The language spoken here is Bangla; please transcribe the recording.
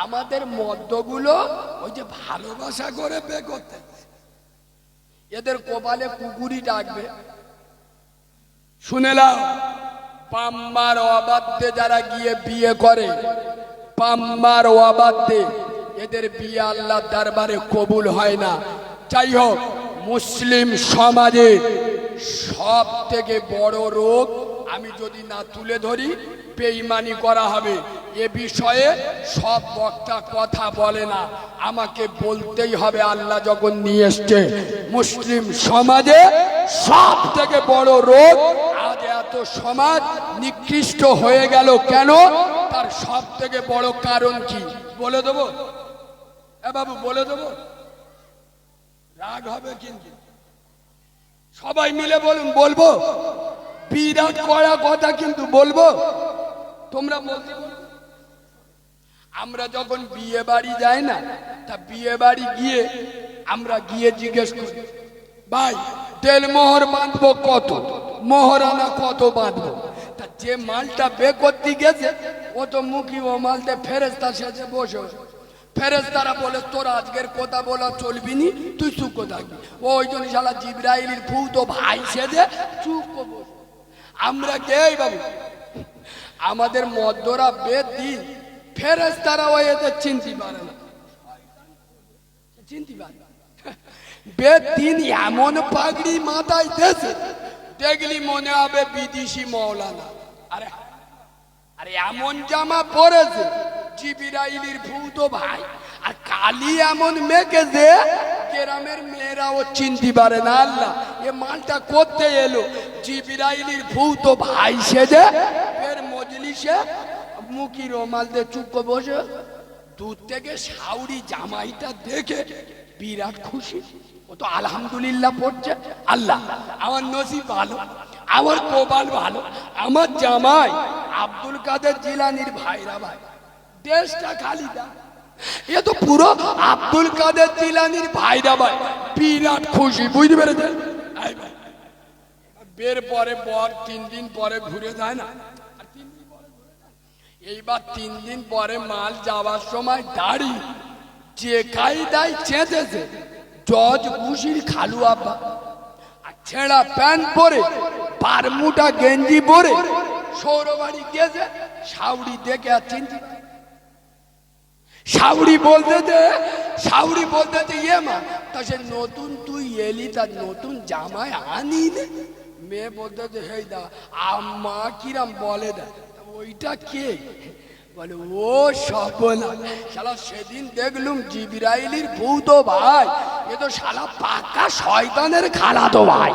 আমাদের মদ্যগুলো ওই যে ভালোবাসা করে বে করতে, এদের কপালে কুকুরই ডাকবে। শুনেলাম পাম্মার অবাধ্যে যারা গিয়ে বিয়ে করে, পাম্মার অবাধ্যে এদের বিয়ে আল্লাহর দরবারে কবুল হয় না। যাই হোক, মুসলিম সমাজে সব থেকে বড় রোগ আমি যদি না তুলে ধরি বেঈমানি করা হবে। এ বিষয়ে সব বক্তা কথা বলে না, আমাকে বলতেই হবে। আল্লাহ যখন নিয়ে এসছে মুসলিম সমাজে সব থেকে বড় রোগ, আজ এত সমাজ নিকৃষ্ট হয়ে গেল কেন? তার সব থেকে বড় কারণ কি বলে দেবো? বাবু বলে দেবো, রাগ হবে কিন্তু সবাই মিলে বলুন। বলবো, বিরাট কড়া কথা কিন্তু বলবো, তোমরা বলতে। আমরা যখন বিয়ে বাড়ি যাই না, তা বিয়ে বাড়ি গিয়ে আমরা গিয়ে জিজ্ঞেস করি, ভাই তেল মোহর বাঁধবো কত, মোহরানা কত বাঁধবো? তা যে মালটা বে করতে গেছে ও তো মুখী, ও মালতে ফেরেস্তা সেজে বসে। ফেরেস্তারা বলে তোর আজকের কথা বলা চলবি নি, তুই চুপ থাকবি। ওই জন্য শালা জিবরাইলের ফু তো ভাই সেজে চুপ বসে। আমরা কে বাবু? আমাদের মদ্যরা বেদ দিন, ফেরেস্তারা ওই এদের চিনতে পারে না, চিনতে পারে। বেদ দিন এমন পাগড়ি মাথায় দেশে দেখলি মনে হবে বিদেশি মৌলানা। আরে আরে এমন জামা পরেছে জিবরাইলের ভূত ভাই, আর কালি এমন মেখেছে গ্রামের মেয়েরাও চিনতে পারে না। আল্লাহ এ মালটা করতে এলো জিবরাইলের ভূত ভাই সেজে ফের মজলিসে মুখি রোমাল দিয়ে চুপ বসে। দূর থেকে শাউরি জামাইটা দেখে বিরাট খুশি, ও তো আলহামদুলিল্লাহ পড়ছে। আল্লাহ আমার নসিব ভালো, আমার কপাল ভালো, আমার জামাই আব্দুল কাদের জিলানির ভাইরা ভাই, দেশটা খালি দা। এ তো পুরো আব্দুল কাদের জিলানির ভাইরা ভাই, বিরাট খুশি, বুঝতে পেরেছেন? বের পরে বর 3 দিন পরে ঘুরে যায় না, এইবার 3 দিন পরে মাল যাওয়ার সময় দাড়ি যে কায়দায় চেঁচেছে জজ বুশির খালু আব্বা, আর ছেঁড়া প্যান্ট পরে বারমুটা গেঞ্জি পরে সৌরবাড়ি গিয়েছে। শাউরি দেখে আর চিনতে, শাউরি বলতে ইয়ে মা তা সে নতুন তুই এলি, তার নতুন জামাই আনি নে। মেয়ে বলতে হেই দা আম্মা কিরাম বলে দা, ওইটা কে? বলে ও সবনা শালা, সেদিন দেখলুম জিবরাইলের ভূত ভাই, এ তো শালা পাকা শয়তানের খালাতো ভাই।